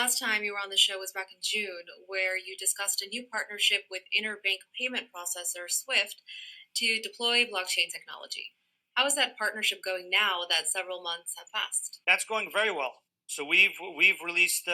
last time you were on the show was back in June, where you discussed a new partnership with interbank payment processor Swift to deploy blockchain technology. How is that partnership going now that several months have passed? That's going very well. So we've released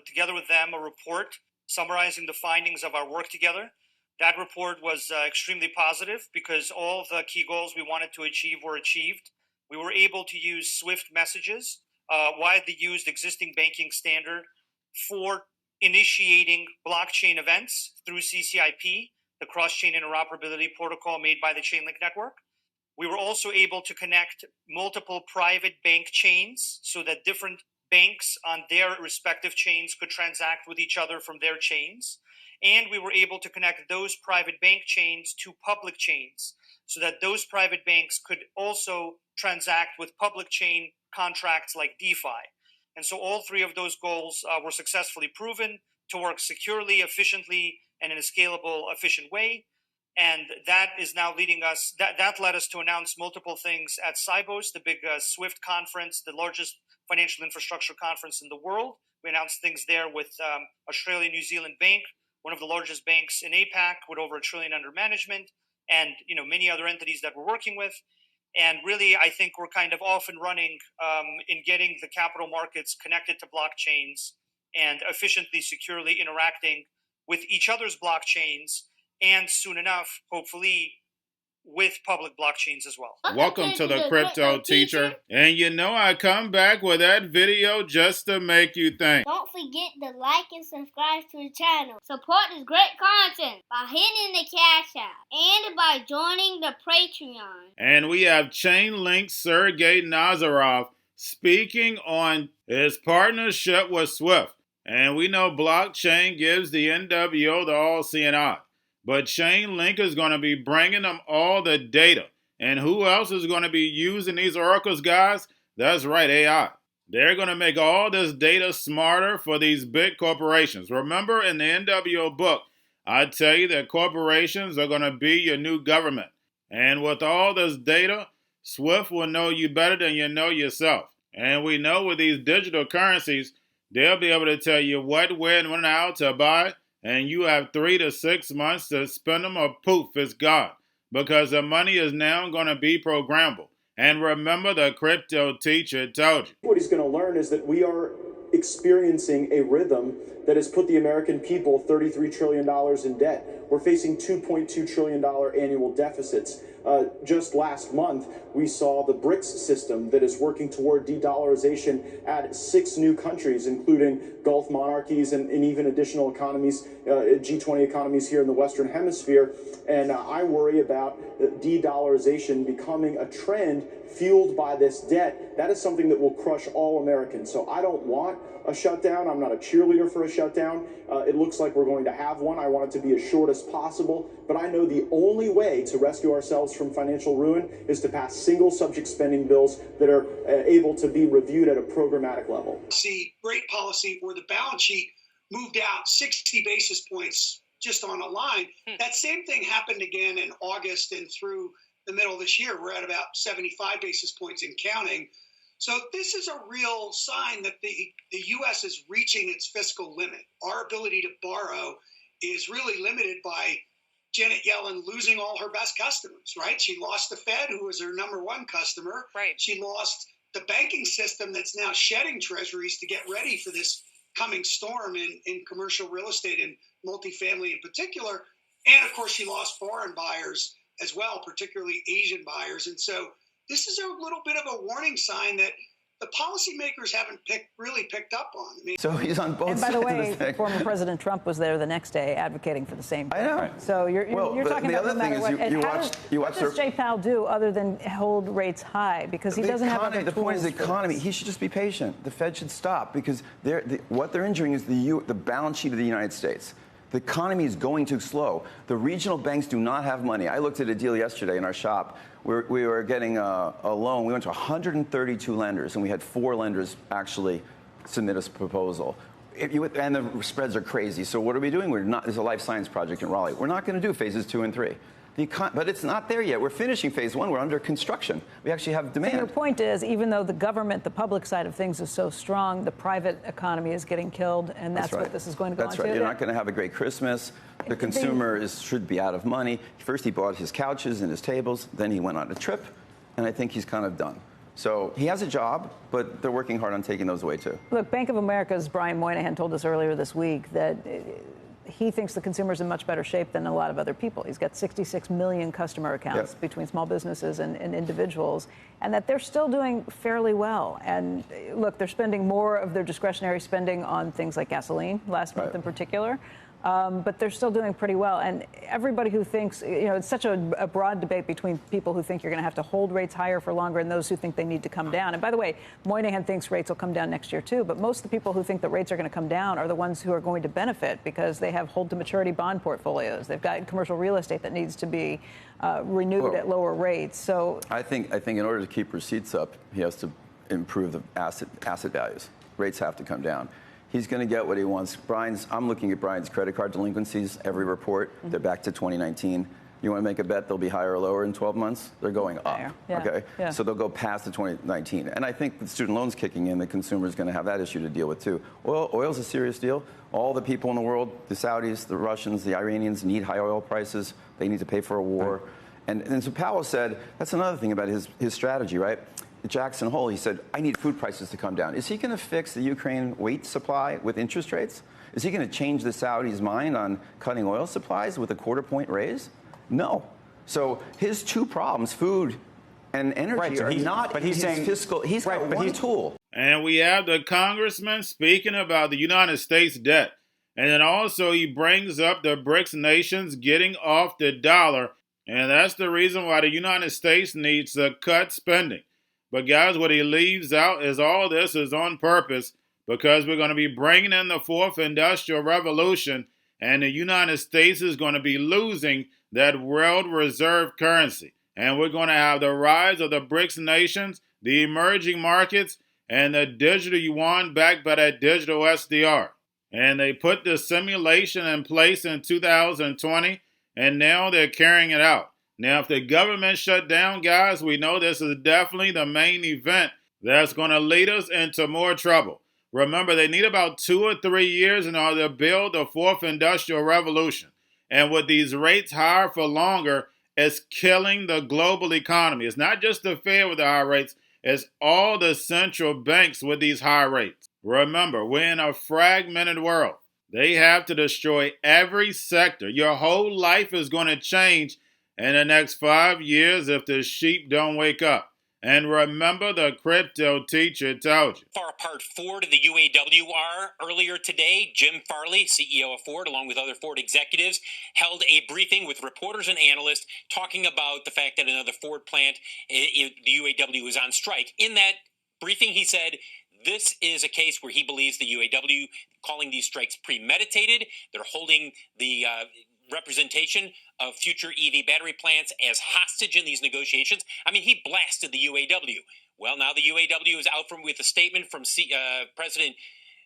together with them a report summarizing the findings of our work together. That report was extremely positive because all the key goals we wanted to achieve were achieved. We were able to use Swift messages, widely used existing banking standard, for initiating blockchain events through CCIP, the cross-chain interoperability protocol made by the Chainlink network. We were also able to connect multiple private bank chains so that different banks on their respective chains could transact with each other from their chains. And we were able to connect those private bank chains to public chains so that those private banks could also transact with public chain contracts like DeFi. And so all three of those goals were successfully proven to work securely, efficiently, and in a scalable, efficient way. And that is now leading us, that led us to announce multiple things at Sibos, the big Swift conference, the largest financial infrastructure conference in the world. We announced things there with Australia New Zealand Bank, one of the largest banks in APAC with over $1 trillion under management, and many other entities that we're working with. And really, I think we're kind of off and running in getting the capital markets connected to blockchains and efficiently, securely interacting with each other's blockchains, and soon enough, hopefully, with public blockchains as well. Welcome to the Crypto Teacher. And I come back with that video just to make you think. Don't forget to like and subscribe to the channel. Support this great content by hitting the Cash App and by joining the Patreon. And we have Chainlink Sergey Nazarov speaking on his partnership with Swift. And we know blockchain gives the NWO the all-seeing eye. But Chainlink is going to be bringing them all the data. And who else is going to be using these oracles, guys? That's right, AI. They're going to make all this data smarter for these big corporations. Remember in the NWO book, I tell you that corporations are going to be your new government. And with all this data, Swift will know you better than you know yourself. And we know with these digital currencies, they'll be able to tell you what, where, and when how to buy. And you have 3 to 6 months to spend them, or poof, it's gone. Because the money is now going to be programmable. And remember, the Crypto Teacher told you. What he's going to learn is that we are experiencing a rhythm that has put the American people $33 trillion in debt. We're facing $2.2 trillion annual deficits. Just last month, we saw the BRICS system that is working toward de-dollarization add 6 new countries, including Gulf monarchies and even additional economies, G20 economies here in the Western Hemisphere. And I worry about de-dollarization becoming a trend fueled by this debt. That is something that will crush all Americans. So I don't want a shutdown. I'm not a cheerleader for a shutdown. It looks like we're going to have one. I want it to be as short as possible. But I know the only way to rescue ourselves from financial ruin is to pass single subject spending bills that are able to be reviewed at a programmatic level. See great policy where the balance sheet moved out 60 basis points just on a line. That same thing happened again in August and through the middle of this year. We're at about 75 basis points and counting. So this is a real sign that the U.S. is reaching its fiscal limit. Our ability to borrow is really limited by Janet Yellen losing all her best customers, right? She lost the Fed, who was her number one customer. Right. She lost the banking system that's now shedding treasuries to get ready for this coming storm in commercial real estate and multifamily in particular. And of course, she lost foreign buyers as well, particularly Asian buyers. And so this is a little bit of a warning sign that the policymakers haven't really picked up on. I mean, so he's on both sides. And by the way, of the thing. former President Trump was there the next day advocating for the same thing. I know. Right. So you're talking about no matter what. What does Jay Powell do other than hold rates high? Because he doesn't have other tools. The point is the economy. He should just be patient. The Fed should stop because what they're injuring is the balance sheet of the United States. The economy is going too slow. The regional banks do not have money. I looked at a deal yesterday in our shop. We were getting a loan. We went to 132 lenders, and we had 4 lenders actually submit a proposal. And the spreads are crazy. So what are we doing? There's a life science project in Raleigh. We're not going to do phases 2 and 3. But it's not there yet. We're finishing phase one. We're under construction. We actually have demand. So your point is, even though the government, the public side of things is so strong, the private economy is getting killed, and that's right. what this is going to go on That's right. to. You're not going to have a great Christmas. The consumer should be out of money. First, he bought his couches and his tables. Then he went on a trip, and I think he's kind of done. So he has a job, but they're working hard on taking those away, too. Look, Bank of America's Brian Moynihan told us earlier this week that he thinks the consumer's in much better shape than a lot of other people. He's got 66 million customer accounts between small businesses and individuals, and that they're still doing fairly well. And look, they're spending more of their discretionary spending on things like gasoline last month in particular. But they're still doing pretty well. And everybody who thinks, it's such a broad debate between people who think you're going to have to hold rates higher for longer and those who think they need to come down. And by the way, Moynihan thinks rates will come down next year, too. But most of the people who think that rates are going to come down are the ones who are going to benefit because they have hold-to-maturity bond portfolios. They've got commercial real estate that needs to be renewed at lower rates. So I think in order to keep receipts up, he has to improve the asset values. Rates have to come down. He's going to get what he wants. I'm looking at Brian's credit card delinquencies, every report. They're back to 2019. You want to make a bet they'll be higher or lower in 12 months? They're going up, okay? Yeah. So they'll go past the 2019. And I think with student loans kicking in, the consumer is going to have that issue to deal with, too. Oil's a serious deal. All the people in the world, the Saudis, the Russians, the Iranians need high oil prices. They need to pay for a war. Right. And so Powell said, that's another thing about his strategy, right? Jackson Hole, he said, I need food prices to come down. Is he going to fix the Ukraine wheat supply with interest rates? Is he going to change the Saudis' mind on cutting oil supplies with a quarter-point raise? No. So his two problems, food and energy, are not but he's saying, fiscal. He's got one tool. And we have the congressman speaking about the United States debt. And then also he brings up the BRICS nations getting off the dollar. And that's the reason why the United States needs to cut spending. But guys, what he leaves out is all this is on purpose because we're going to be bringing in the fourth industrial revolution and the United States is going to be losing that world reserve currency. And we're going to have the rise of the BRICS nations, the emerging markets, and the digital yuan backed by that digital SDR. And they put the simulation in place in 2020, and now they're carrying it out. Now, if the government shut down, guys, we know this is definitely the main event that's going to lead us into more trouble. Remember, they need about 2 or 3 years in order to build the fourth industrial revolution. And with these rates higher for longer, it's killing the global economy. It's not just the Fed with the high rates, it's all the central banks with these high rates. Remember, we're in a fragmented world. They have to destroy every sector. Your whole life is going to change in the next 5 years if the sheep don't wake up. And remember, the crypto teacher told you. Far apart Ford and the UAW are. Earlier today, Jim Farley, CEO of Ford, along with other Ford executives, held a briefing with reporters and analysts talking about the fact that another Ford plant, the UAW, is on strike. In that briefing, he said, this is a case where he believes the UAW, calling these strikes premeditated. They're holding the representation of future EV battery plants as hostage in these negotiations. I mean, he blasted the UAW. Well, now the UAW is out with a statement from President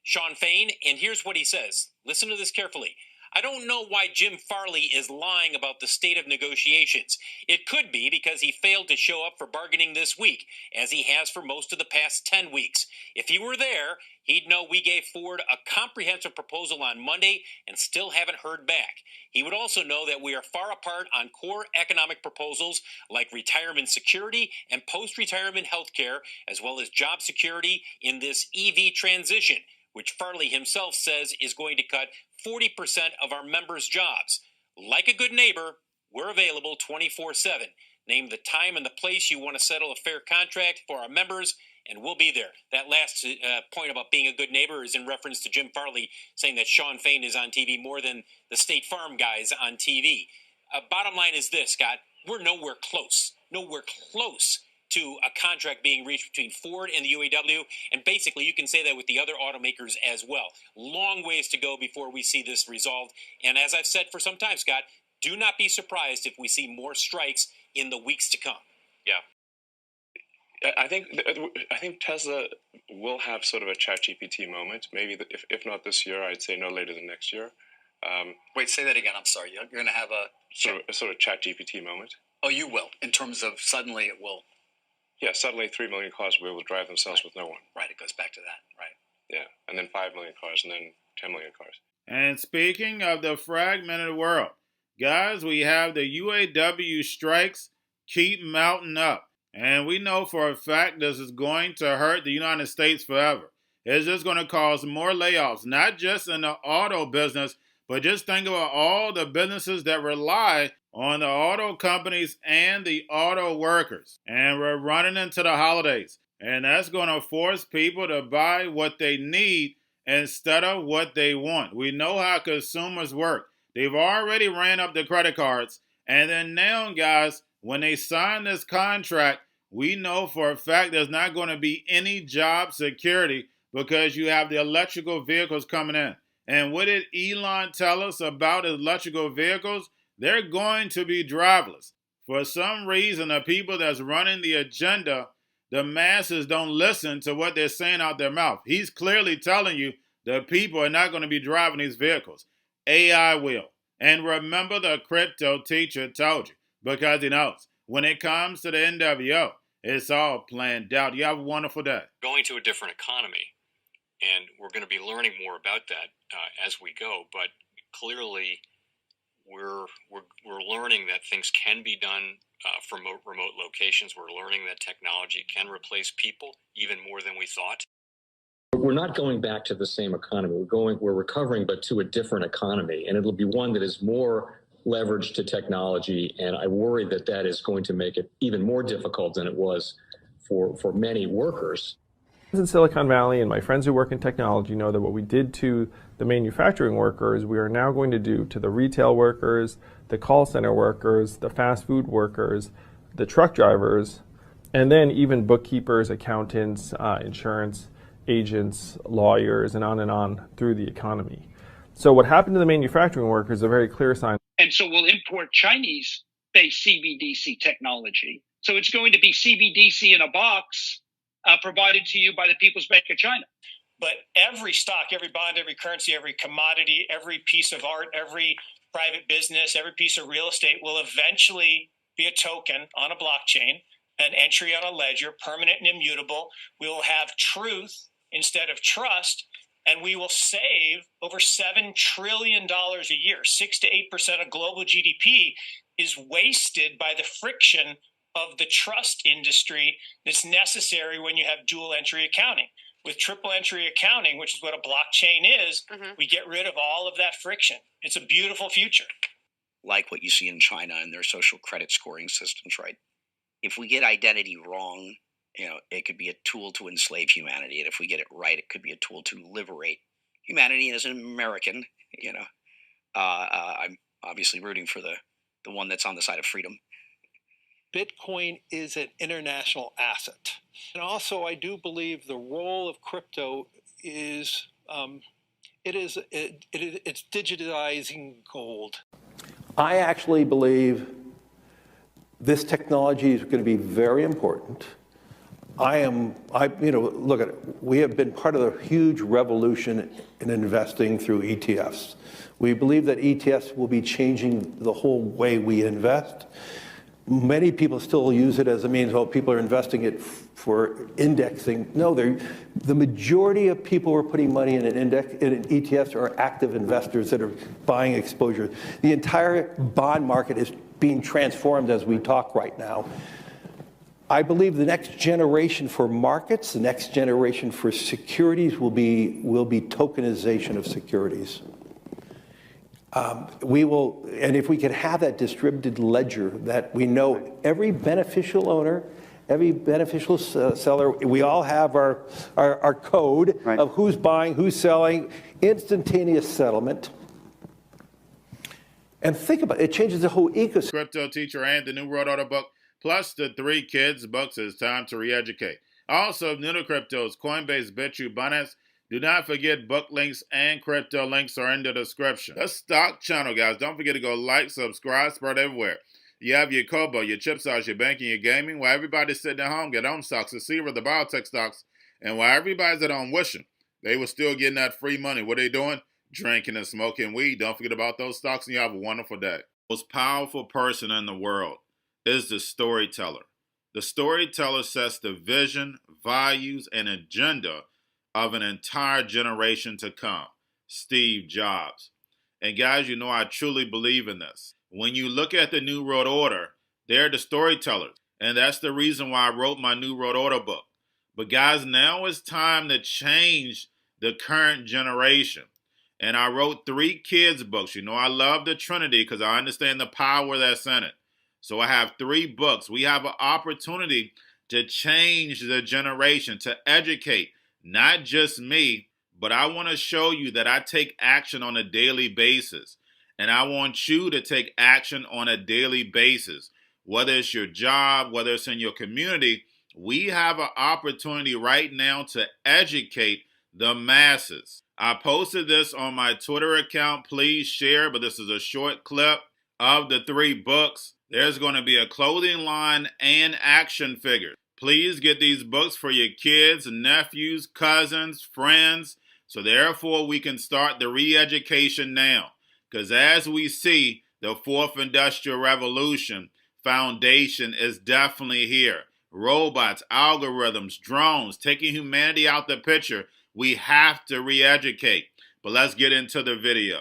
Sean Fain, and here's what he says. Listen to this carefully. I don't know why Jim Farley is lying about the state of negotiations. It could be because he failed to show up for bargaining this week, as he has for most of the past 10 weeks. If he were there, he'd know we gave Ford a comprehensive proposal on Monday and still haven't heard back. He would also know that we are far apart on core economic proposals like retirement security and post-retirement health care, as well as job security in this EV transition, which Farley himself says is going to cut 40% of our members' jobs. Like a good neighbor, we're available 24/7. Name the time and the place you want to settle a fair contract for our members, and we'll be there. That last point about being a good neighbor is in reference to Jim Farley saying that Sean Fain is on TV more than the State Farm guys on TV. Bottom line is this, Scott. We're nowhere close to a contract being reached between Ford and the UAW, and basically you can say that with the other automakers as well. Long ways to go before we see this resolved, and as I've said for some time, Scott, do not be surprised if we see more strikes in the weeks to come. Yeah. I think Tesla will have sort of a ChatGPT moment, maybe if not this year, I'd say no later than next year. Wait, say that again. I'm sorry. You're going to have a sort of chat GPT moment. Oh, you will. In terms of suddenly it will. Yeah, suddenly 3 million cars will be able to drive themselves with no one. Right. It goes back to that. Right. Yeah, and then 5 million cars, and then 10 million cars. And speaking of the fragmented world, guys, we have the UAW strikes keep mounting up. And we know for a fact this is going to hurt the United States forever. It's just going to cause more layoffs, not just in the auto business, but just think about all the businesses that rely on the auto companies and the auto workers. And we're running into the holidays. And that's going to force people to buy what they need instead of what they want. We know how consumers work. They've already ran up the credit cards. And then now, guys, when they sign this contract, we know for a fact there's not going to be any job security because you have the electrical vehicles coming in. And what did Elon tell us about electrical vehicles? They're going to be driverless. For some reason, the people that's running the agenda, the masses don't listen to what they're saying out their mouth. He's clearly telling you the people are not going to be driving these vehicles. AI will. And remember, the crypto teacher told you, because he knows when it comes to the NWO, it's all planned out. You have a wonderful day. Going to a different economy, and we're going to be learning more about that as we go. But clearly, we're learning that things can be done from remote locations. We're learning that technology can replace people even more than we thought. We're not going back to the same economy. We're recovering, but to a different economy, and it'll be one that is more leveraged to technology. And I worry that that is going to make it even more difficult than it was for many workers. In Silicon Valley, and my friends who work in technology know that what we did to the manufacturing workers, we are now going to do to the retail workers, the call center workers, the fast food workers, the truck drivers, and then even bookkeepers, accountants, insurance agents, lawyers, and on through the economy. So what happened to the manufacturing workers is a very clear sign. And so we'll import Chinese-based CBDC technology. So it's going to be CBDC in a box provided to you by the People's Bank of China. But every stock, every bond, every currency, every commodity, every piece of art, every private business, every piece of real estate will eventually be a token on a blockchain, an entry on a ledger, permanent and immutable. We will have truth instead of trust, and we will save over $7 trillion a year. 6 to 8% of global GDP is wasted by the friction of the trust industry that's necessary when you have dual entry accounting. With triple entry accounting, which is what a blockchain is, we get rid of all of that friction. It's a beautiful future. Like what you see in China and their social credit scoring systems, right? If we get identity wrong, it could be a tool to enslave humanity. And if we get it right, it could be a tool to liberate humanity. And as an American, I'm obviously rooting for the one that's on the side of freedom. Bitcoin is an international asset. And also, I do believe the role of crypto is, it's digitizing gold. I actually believe this technology is going to be very important. Look at it. We have been part of the huge revolution in investing through ETFs. We believe that ETFs will be changing the whole way we invest. Many people still use it as a means, people are investing it for indexing. No, the majority of people who are putting money in in ETFs are active investors that are buying exposure. The entire bond market is being transformed as we talk right now. I believe the next generation for markets, the next generation for securities will be tokenization of securities. And if we could have that distributed ledger that we know every beneficial owner, every beneficial seller, we all have our code of who's buying, who's selling, instantaneous settlement. And think about it, it changes the whole ecosystem. Crypto Teacher and the new World Order book, plus the 3 kids books. It's time to re-educate. Also, new to cryptos, Coinbase, Bitrue, Binance. Do not forget book links and crypto links are in the description. The stock channel, guys. Don't forget to go like, subscribe, spread everywhere. You have your Kobo, your chip stocks, your banking, your gaming. While everybody's sitting at home, get home stocks, the Seaver, the biotech stocks. And while everybody's at home wishing they were still getting that free money, what are they doing? drinking and smoking weed. Don't forget about those stocks, and you have a wonderful day. The most powerful person in the world is the storyteller. The storyteller sets the vision, values, and agenda of an entire generation to come. Steve Jobs. And guys, you know I truly believe in this. When you look at the New World Order, they're the storytellers. And that's the reason why I wrote my New World Order book. But guys, now it's time to change the current generation. And I wrote 3 kids books. You know I love the Trinity because I understand the power that's in it. So I have 3 books. We have an opportunity to change the generation, to educate, not just me, but I want to show you that I take action on a daily basis. And I want you to take action on a daily basis. Whether it's your job, whether it's in your community, we have an opportunity right now to educate the masses. I posted this on my Twitter account. Please share, but this is a short clip of the 3 books. There's going to be a clothing line and action figures. Please get these books for your kids, nephews, cousins, friends, so therefore we can start the re-education now. Because as we see, the 4th Industrial Revolution foundation is definitely here. Robots, algorithms, drones, taking humanity out the picture. We have to re-educate. But let's get into the video.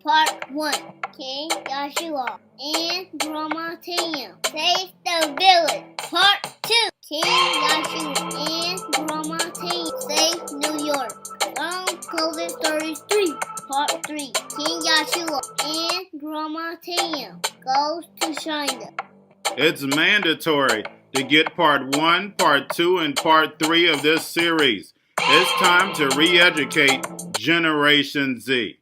Part 1. King Joshua and Grandma Tanya save the village. Part 2. King Joshua and Grandma Tanya save New York. From COVID Stories 3. Part 3. King Joshua and Grandma Tanya goes to China. It's mandatory to get part 1, part 2, and part 3 of this series. It's time to re-educate Generation Z.